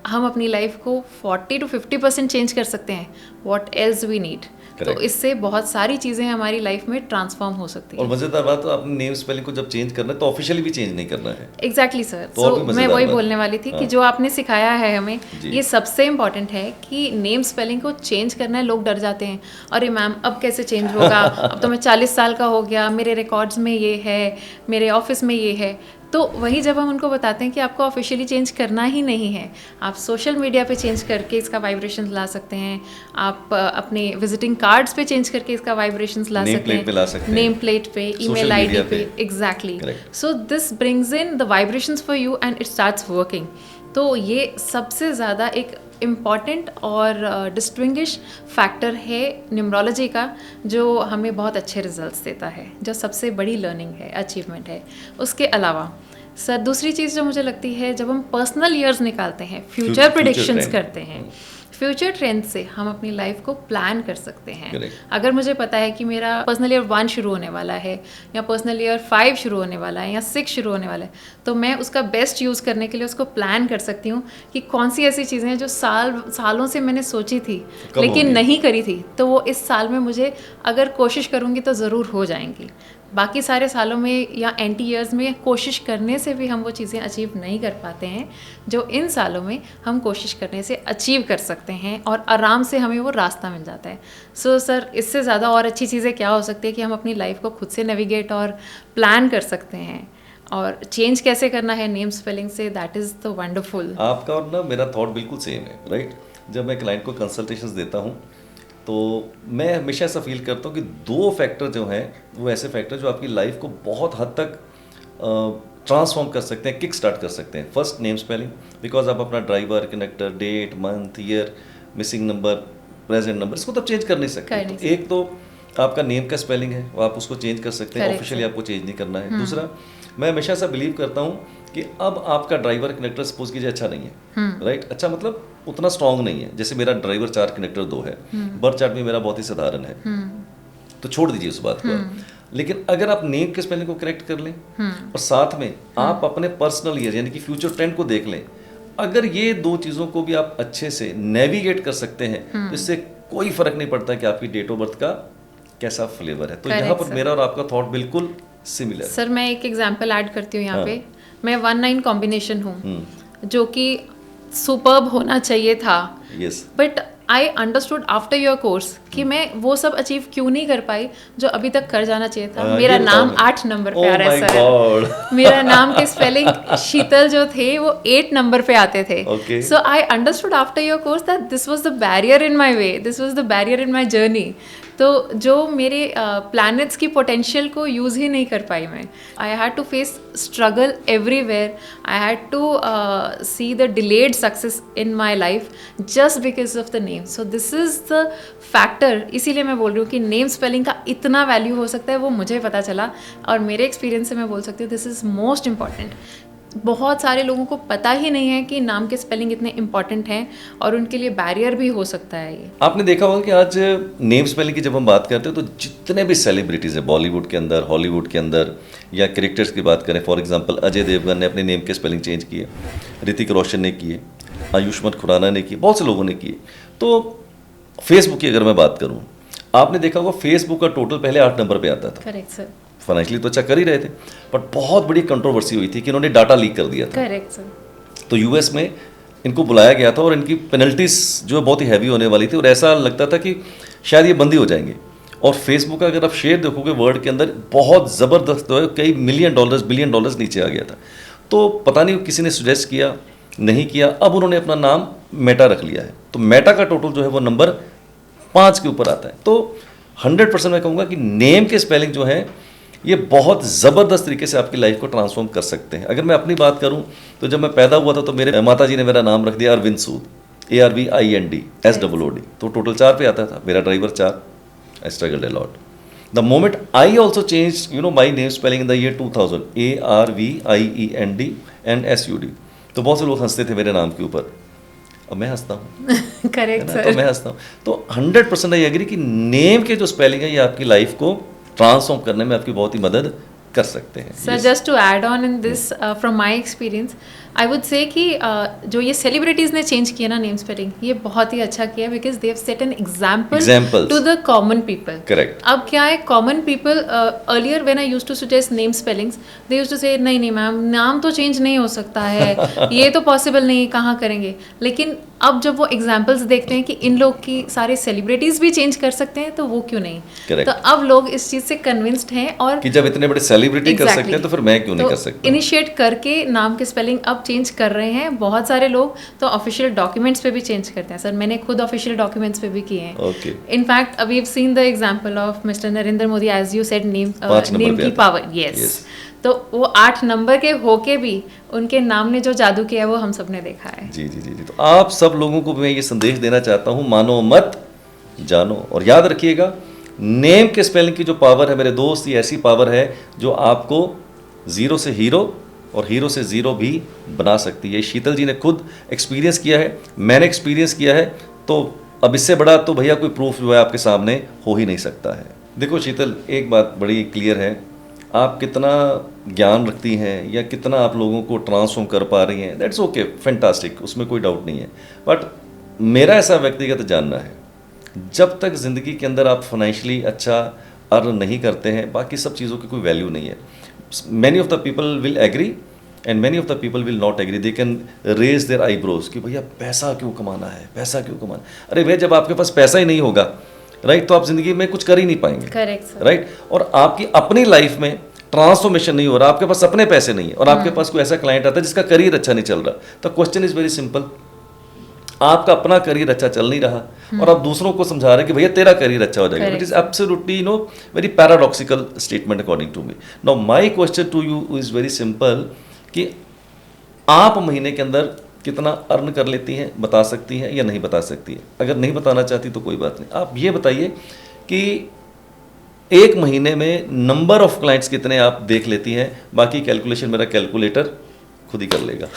[SPEAKER 2] हम अपनी लाइफ को 40 to 50% चेंज कर सकते हैं। What else we need. तो
[SPEAKER 1] Correct.
[SPEAKER 2] इससे बहुत सारी चीज़ें हमारी लाइफ में ट्रांसफॉर्म हो सकती
[SPEAKER 1] और
[SPEAKER 2] हैं।
[SPEAKER 1] मजेदार बात तो अपने नेम स्पेलिंग को जब चेंज करना है तो ऑफिशियली भी चेंज नहीं करना है।
[SPEAKER 2] Exactly sir.
[SPEAKER 1] तो और
[SPEAKER 2] सो
[SPEAKER 1] भी
[SPEAKER 2] मैं
[SPEAKER 1] मज़ेदार
[SPEAKER 2] वही
[SPEAKER 1] बात।
[SPEAKER 2] बोलने वाली थी कि
[SPEAKER 1] हाँ।
[SPEAKER 2] जो आपने सिखाया है हमें,
[SPEAKER 1] जी।
[SPEAKER 2] ये सबसे इम्पॉर्टेंट है कि नेम स्पेलिंग को चेंज करना है। लोग डर जाते हैं, अरे मैम अब कैसे चेंज होगा, अब तो मैं 40 साल का हो गया, मेरे रिकॉर्ड्स में ये है, मेरे ऑफिस में ये है। तो वही जब हम उनको बताते हैं कि आपको ऑफिशियली चेंज करना ही नहीं है, आप सोशल मीडिया पे चेंज करके इसका वाइब्रेशन ला सकते हैं, आप अपने विजिटिंग कार्ड्स पे चेंज करके इसका वाइब्रेशन ला
[SPEAKER 1] Name
[SPEAKER 2] सकते
[SPEAKER 1] plate पे ला सकते हैं।
[SPEAKER 2] नेम प्लेट पे, ईमेल
[SPEAKER 1] Social
[SPEAKER 2] आईडी
[SPEAKER 1] media
[SPEAKER 2] पे,
[SPEAKER 1] पे।
[SPEAKER 2] Exactly.
[SPEAKER 1] Correct.
[SPEAKER 2] So this brings in the vibrations for you and it starts working. तो ये सबसे ज़्यादा एक इम्पॉर्टेंट और डिस्टिंग्विश फैक्टर है न्यूमरोलॉजी का, जो हमें बहुत अच्छे रिजल्ट्स देता है, जो सबसे बड़ी लर्निंग है, अचीवमेंट है। उसके अलावा सर दूसरी चीज़ जो मुझे लगती है, जब हम पर्सनल ईयर्स निकालते हैं, फ्यूचर
[SPEAKER 1] Future
[SPEAKER 2] प्रिडिक्शंस
[SPEAKER 1] trend.
[SPEAKER 2] करते हैं, फ्यूचर ट्रेंड से हम अपनी लाइफ को प्लान कर सकते हैं।
[SPEAKER 1] Correct.
[SPEAKER 2] अगर मुझे पता है कि मेरा पर्सनल ईयर 1 शुरू होने वाला है, या पर्सनल ईयर 5 शुरू होने वाला है, या 6 शुरू होने वाला है, तो मैं उसका बेस्ट यूज़ करने के लिए उसको प्लान कर सकती हूँ कि कौन सी ऐसी चीज़ें हैं जो सालों से मैंने सोची थी
[SPEAKER 1] कब
[SPEAKER 2] लेकिन
[SPEAKER 1] होंगी?
[SPEAKER 2] नहीं करी थी, तो वो इस साल में मुझे अगर कोशिश करूँगी तो ज़रूर हो जाएंगी। बाकी सारे सालों में या एंटी ईयर्स में कोशिश करने से भी हम वो चीज़ें अचीव नहीं कर पाते हैं, जो इन सालों में हम कोशिश करने से अचीव कर सकते हैं और आराम से हमें वो रास्ता मिल जाता है। सो सर इससे ज़्यादा और अच्छी चीज़ें क्या हो सकती है कि हम अपनी लाइफ को खुद से नेविगेट और प्लान कर सकते हैं। और चेंज कैसे करना है नेम स्पेलिंग से, दैट इज़ द वंडरफुल।
[SPEAKER 1] आपका और ना मेरा थॉट बिल्कुल सेम है, राइट। जब मैं क्लाइंट को कंसल्टेशंस देता हूँ तो मैं हमेशा ऐसा फील करता हूँ कि 2 फैक्टर जो हैं वो ऐसे फैक्टर जो आपकी लाइफ को बहुत हद तक ट्रांसफॉर्म कर सकते हैं, किक स्टार्ट कर सकते हैं। फर्स्ट नेम स्पेलिंग, बिकॉज आप अपना driver, connector, date, month, year, missing number, present number, इसको तब चेंज कर नहीं सकते।
[SPEAKER 2] कर नहीं
[SPEAKER 1] तो एक तो आपका नेम का स्पेलिंग है, वो आप उसको चेंज कर सकते हैं,
[SPEAKER 2] Correct,
[SPEAKER 1] ऑफिशियली
[SPEAKER 2] sir.
[SPEAKER 1] आपको चेंज नहीं करना है। दूसरा, मैं हमेशा ऐसा बिलीव करता हूँ कि अब आपका ड्राइवर कनेक्टर सपोज कीजिए अच्छा नहीं है, राइट, अच्छा मतलब उतना स्ट्रांग नहीं है। जैसे मेरा ड्राइवर 4 कनेक्टर 2 है, बर्थ चार्ट में मेरा बहुत ही साधारण है, तो छोड़ दीजिए उस बात को। लेकिन अगर आप नेम के स्पेलिंग को करेक्ट कर लें और साथ में आप अपने पर्सनल ईयर यानी कि फ्यूचर ट्रेंड को देख लें, अगर ये 2 चीज़ों को भी आप अच्छे से नेविगेट कर सकते हैं तो इससे कोई फर्क नहीं पड़ता कि आपकी डेट ऑफ बर्थ का कैसा फ्लेवर है। तो
[SPEAKER 2] Correct,
[SPEAKER 1] यहाँ पर
[SPEAKER 2] sir.
[SPEAKER 1] मेरा और आपका थॉट बिल्कुल सिमिलर है।
[SPEAKER 2] सर मैं एक एग्जांपल ऐड करती हूँ यहाँ
[SPEAKER 1] हाँ।
[SPEAKER 2] पे। मैं 1-9 कॉम्बिनेशन हूँ, जो कि सुपर्ब होना चाहिए था,
[SPEAKER 1] yes,
[SPEAKER 2] but I understood after your course कि मैं वो सब अचीव क्यों नहीं कर पाई जो अभी तक कर जाना चाहिए था।
[SPEAKER 1] हाँ,
[SPEAKER 2] मेरा
[SPEAKER 1] ये बताओ
[SPEAKER 2] नाम
[SPEAKER 1] मैं।
[SPEAKER 2] 8 नंबर पे
[SPEAKER 1] Oh
[SPEAKER 2] आ रहा है
[SPEAKER 1] my
[SPEAKER 2] सर।
[SPEAKER 1] God.
[SPEAKER 2] मेरा नाम के स्पेलिंग शीतल जो थे वो 8 नंबर पे आते थे।
[SPEAKER 1] Okay.
[SPEAKER 2] So I understood after your course that this was the barrier in my way, this was the barrier in my journey. तो जो मेरे प्लैनेट्स की पोटेंशियल को यूज़ ही नहीं कर पाई मैं। I had to face struggle everywhere, I had to see the delayed success in my life just because of the name. So this is the factor, इसीलिए मैं बोल रही हूँ कि नेम स्पेलिंग का इतना वैल्यू हो सकता है, वो मुझे पता चला और मेरे एक्सपीरियंस से मैं बोल सकती हूँ दिस इज़ मोस्ट इम्पॉर्टेंट। बहुत सारे लोगों को पता ही नहीं है कि नाम के स्पेलिंग इतने इंपॉर्टेंट हैं और उनके लिए बैरियर भी हो सकता है ये।
[SPEAKER 1] आपने देखा होगा कि आज नेम स्पेलिंग की जब हम बात करते हैं तो जितने भी सेलिब्रिटीज़ हैं बॉलीवुड के अंदर, हॉलीवुड के अंदर, या क्रिकेटर्स की बात करें, फॉर एग्जांपल अजय देवगन ने अपने नेम के स्पेलिंग चेंज किए, ऋतिक रोशन ने किए, आयुष्मान खुराना ने किए, बहुत से लोगों ने किए। तो फेसबुक की अगर मैं बात करूँ, आपने देखा होगा फेसबुक का टोटल पहले 8 नंबर पे आता था।
[SPEAKER 2] Correct sir.
[SPEAKER 1] फाइनेंशियली तो अच्छा कर ही रहे थे, बट बहुत बड़ी कंट्रोवर्सी हुई थी कि इन्होंने डाटा लीक कर दिया था।
[SPEAKER 2] Correct sir.
[SPEAKER 1] तो यूएस में इनको बुलाया गया था और इनकी पेनल्टीज जो है बहुत ही हैवी होने वाली थी और ऐसा लगता था कि शायद ये बंद ही हो जाएंगे। और फेसबुक का अगर आप शेयर देखोगे वर्ल्ड के अंदर बहुत ज़बरदस्त जो है, कई $1 मिलियन $1 बिलियन नीचे आ गया था। तो पता नहीं किसी ने सजेस्ट किया, नहीं किया, अब उन्होंने अपना नाम मेटा रख लिया है। तो मेटा का टोटल जो है वो नंबर 5 के ऊपर आता है। तो 100% मैं कहूँगा कि नेम के स्पेलिंग जो है ये बहुत ज़बरदस्त तरीके से आपकी लाइफ को ट्रांसफॉर्म कर सकते हैं। अगर मैं अपनी बात करूं तो जब मैं पैदा हुआ था तो मेरे माता जी ने मेरा नाम रख दिया अरविंद सूद, ARVIND SOOD, तो टोटल 4 पे आता था। मेरा driver 4, I struggled a lot. The moment I also change my name spelling in the year 2000, ARVIEND and SUD, तो बहुत से लोग हंसते थे मेरे नाम के ऊपर, अब मैं हंसता हूँ।
[SPEAKER 2] करेक्ट
[SPEAKER 1] तो
[SPEAKER 2] सर।
[SPEAKER 1] मैं हंसता हूँ। तो 100% आई एग्री कि नेम के जो स्पेलिंग है ये आपकी लाइफ को ट्रांसफॉर्म करने में आपकी बहुत ही मदद कर सकते हैं।
[SPEAKER 2] Sir just to add on in this from my experience, I would say कि जो ये सेलिब्रिटीज़ ने चेंज किया ना नेम स्पेलिंग, ये बहुत ही अच्छा किया because they have set an example
[SPEAKER 1] Examples.
[SPEAKER 2] To the common people.
[SPEAKER 1] Correct.
[SPEAKER 2] अब क्या है, common people earlier when I used to suggest name spellings, they used to say नहीं नहीं मैम नाम तो चेंज नहीं हो सकता है, ये तो पॉसिबल नहीं है, कहाँ करेंगे। लेकिन अब जब वो एग्जाम्पल्स देखते हैं कि इन लोग की सारे सेलिब्रिटीज़ भी चेंज कर सकते हैं, तो वो क्यों नहीं।
[SPEAKER 1] Correct.
[SPEAKER 2] तो अब लोग इस चीज़ से कन्विंस्ड हैं और
[SPEAKER 1] कि जब इतने बड़े सेलिब्रिटी कर सकते हैं तो फिर मैं क्यों नहीं कर सकता।
[SPEAKER 2] इनिशिएट करके नाम के स्पेलिंग अब चेंज कर रहे हैं बहुत सारे लोग। तो ऑफिशियल डॉक्यूमेंट्स पे भी चेंज करते हैं सर, मैंने खुद ऑफिशियल डॉक्यूमेंट्स पे भी किए हैं।
[SPEAKER 1] Okay,
[SPEAKER 2] in fact we have seen the example of mister Narendra Modi, as you said, name
[SPEAKER 1] 5 number
[SPEAKER 2] name
[SPEAKER 1] पे
[SPEAKER 2] की
[SPEAKER 1] आता
[SPEAKER 2] पावर।
[SPEAKER 1] है।
[SPEAKER 2] Yes,
[SPEAKER 1] Yes.
[SPEAKER 2] तो वो 8 नंबर के होके भी उनके नाम ने जो जादू किया है वो हम सब ने देखा है।
[SPEAKER 1] जी जी जी जी। तो आप सब लोगों को मैं ये संदेश देना चाहता हूँ, मानो मत जानो। और याद रखिएगा नेम के स्पेलिंग की जो पावर है मेरे दोस्त, ये ऐसी पावर है जो आपको ज़ीरो से हीरो और हीरो से ज़ीरो भी बना सकती है। शीतल जी ने खुद एक्सपीरियंस किया है, मैंने एक्सपीरियंस किया है, तो अब इससे बड़ा तो भैया कोई प्रूफ जो है आपके सामने हो ही नहीं सकता है। देखो शीतल, एक बात बड़ी क्लियर है, आप कितना ज्ञान रखती हैं या कितना आप लोगों को ट्रांसफॉर्म कर पा रही हैं, दैट्स ओके, फैंटास्टिक, उसमें कोई डाउट नहीं है। बट मेरा ऐसा व्यक्तिगत जानना है, जब तक ज़िंदगी के अंदर आप फाइनेंशियली अच्छा अर्न नहीं करते हैं, बाकी सब चीज़ों की कोई वैल्यू नहीं है। Many of the people will agree and many of the people will not agree. They can raise their eyebrows कि भैया पैसा क्यों कमाना है, पैसा क्यों कमाना। अरे भैया, जब आपके पास पैसा ही नहीं होगा, राइट, तो आप ज़िंदगी में कुछ कर ही नहीं पाएंगे।
[SPEAKER 2] Correct sir.
[SPEAKER 1] राइट, और आपकी अपनी लाइफ में ट्रांसफॉर्मेशन नहीं हो रहा, आपके पास अपने पैसे नहीं है और आपके पास कोई ऐसा क्लाइंट आता है जिसका करियर अच्छा नहीं चल रहा, तो क्वेश्चन इज वेरी सिंपल, आपका अपना करियर अच्छा चल नहीं रहा और आप दूसरों को समझा रहे हैं कि भैया तेरा करियर अच्छा हो जाएगा। It is absolutely very paradoxical statement according to me. Now my question to you is very simple कि आप महीने के अंदर कितना अर्न कर लेती हैं, बता सकती हैं या नहीं बता सकती हैं? अगर नहीं बताना चाहती तो कोई बात नहीं, आप ये बताइए कि एक महीने में नंबर ऑफ क्लाइंट्स कितने आप देख लेती हैं, बाकी कैलकुलेशन मेरा कैलकुलेटर खुद ही कर लेगा।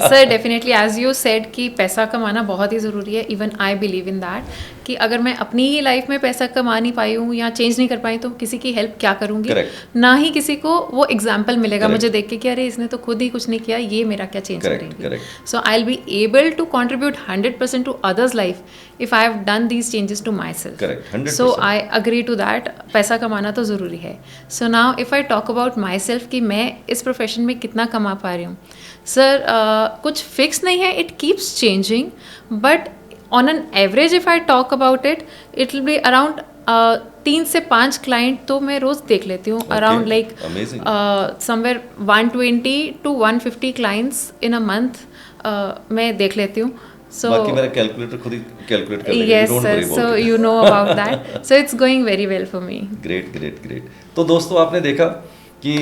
[SPEAKER 2] Sir definitely as you said कि पैसा कमाना बहुत ही ज़रूरी है। Even I believe in that कि अगर मैं अपनी ही लाइफ में पैसा कमा नहीं पाई हूँ या चेंज नहीं कर पाई तो किसी की हेल्प क्या करूँगी।
[SPEAKER 1] Correct.
[SPEAKER 2] ना ही किसी को वो एग्जाम्पल मिलेगा
[SPEAKER 1] Correct.
[SPEAKER 2] मुझे देख के कि अरे इसने तो खुद ही कुछ नहीं किया, ये मेरा क्या चेंज
[SPEAKER 1] Correct,
[SPEAKER 2] करेंगे।
[SPEAKER 1] correct.
[SPEAKER 2] So I will be able to contribute 100% to others life if I have done these changes to myself.
[SPEAKER 1] Correct, 100%.
[SPEAKER 2] So I agree to that, पैसा कमाना तो ज़रूरी है। So now if I talk about myself कि मैं इस profession में कितना कमा पा रही हूँ, सर कुछ फिक्स नहीं है, it keeps changing, but on an average if I talk about it, it will be around 3 से 5 क्लाइंट तो मैं रोज देख लेती हूँ। Around like somewhere 120 to 150 clients in a month मैं देख लेती हूँ। So
[SPEAKER 1] बाकी मेरा कैलकुलेटर खुद ही कैलकुलेट कर लेगा।
[SPEAKER 2] yes sir, so you know about that, so it's going very well for me.
[SPEAKER 1] Great great great. तो दोस्तों आपने देखा कि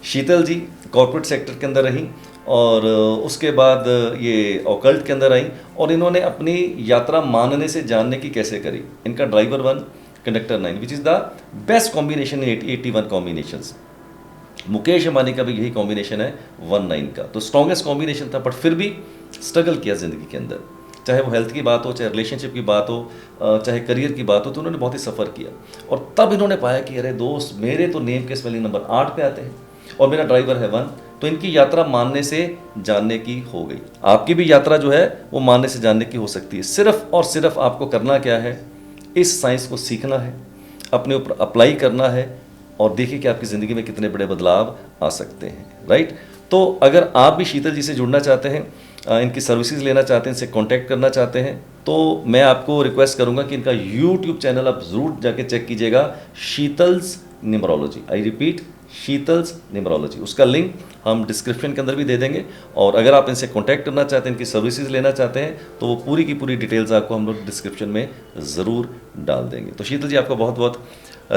[SPEAKER 1] शीतल जी कॉर्पोरेट सेक्टर के अंदर रहीं और उसके बाद ये ऑकल्ट के अंदर आई और इन्होंने अपनी यात्रा मानने से जानने की कैसे करी। इनका driver 1 conductor 9 which is the best combination in 81 combinations. Mukesh Ambani का भी यही कॉम्बिनेशन है 19 का, तो स्ट्रॉन्गेस्ट कॉम्बिनेशन था, बट फिर भी स्ट्रगल किया ज़िंदगी के अंदर, चाहे वो हेल्थ की बात हो, चाहे रिलेशनशिप की बात हो, चाहे करियर की बात हो, तो उन्होंने बहुत ही सफ़र किया और तब इन्होंने पाया कि अरे दोस्त, मेरे तो नेम के स्पेलिंग नंबर 8 पे आते हैं और मेरा ड्राइवर है 1, तो इनकी यात्रा मानने से जानने की हो गई। आपकी भी यात्रा जो है वो मानने से जानने की हो सकती है। सिर्फ और सिर्फ आपको करना क्या है, इस साइंस को सीखना है, अपने ऊपर अप्लाई करना है और देखिए कि आपकी ज़िंदगी में कितने बड़े बदलाव आ सकते हैं। राइट, तो अगर आप भी शीतल जी से जुड़ना चाहते हैं, इनकी सर्विसेज लेना चाहते हैं, इनसे कांटेक्ट करना चाहते हैं, तो मैं आपको रिक्वेस्ट करूंगा कि इनका यूट्यूब चैनल आप ज़रूर जाके चेक कीजिएगा, Sheetal's numerology. I repeat, Sheetal's numerology. उसका लिंक हम डिस्क्रिप्शन के अंदर भी दे देंगे, और अगर आप इनसे कॉन्टैक्ट करना चाहते हैं, इनकी सर्विसेज लेना चाहते हैं, तो वो पूरी की पूरी डिटेल्स आपको हम लोग डिस्क्रिप्शन में ज़रूर डाल देंगे। तो शीतल जी, आपका बहुत बहुत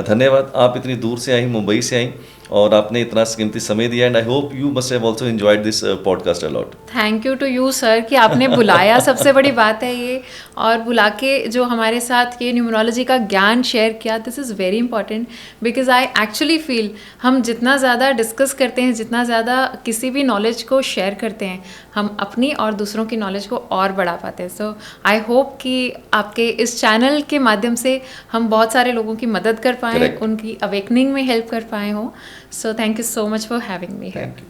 [SPEAKER 1] धन्यवाद। आप इतनी दूर से आई, मुंबई से आई, और आपने इतना कीमती समय दिया, and I hope you must have also enjoyed this podcast a lot.
[SPEAKER 2] Thank you to you sir कि आपने बुलाया, सबसे बड़ी बात है ये, और बुला के जो हमारे साथ ये न्यूमरोलॉजी का ज्ञान शेयर किया, this is very important, because I actually feel हम जितना ज़्यादा डिस्कस करते हैं, जितना ज़्यादा किसी भी नॉलेज को शेयर करते हैं, हम अपनी और दूसरों की नॉलेज को और बढ़ा पाते हैं। सो आई होप कि आपके इस चैनल के माध्यम से हम बहुत सारे लोगों की मदद कर पाएँ,
[SPEAKER 1] Correct.
[SPEAKER 2] उनकी अवेकनिंग में हेल्प कर पाए हों। So thank you so much for having me here.
[SPEAKER 1] Thank you.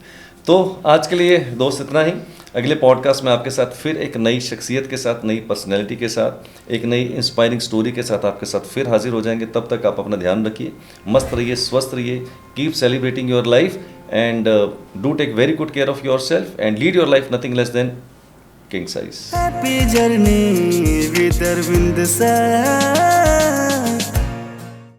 [SPEAKER 1] तो आज के लिए दोस्त इतना ही। अगले पॉडकास्ट में आपके साथ फिर एक नई शख्सियत के साथ, नई पर्सनैलिटी के साथ, एक नई इंस्पायरिंग स्टोरी के साथ आपके साथ फिर हाजिर हो जाएंगे। तब तक आप अपना ध्यान रखिए, मस्त रहिए, स्वस्थ रहिए, keep celebrating your life, and do take very good care of yourself, and lead your life nothing less than king size.
[SPEAKER 3] Happy journey with Arvind sir.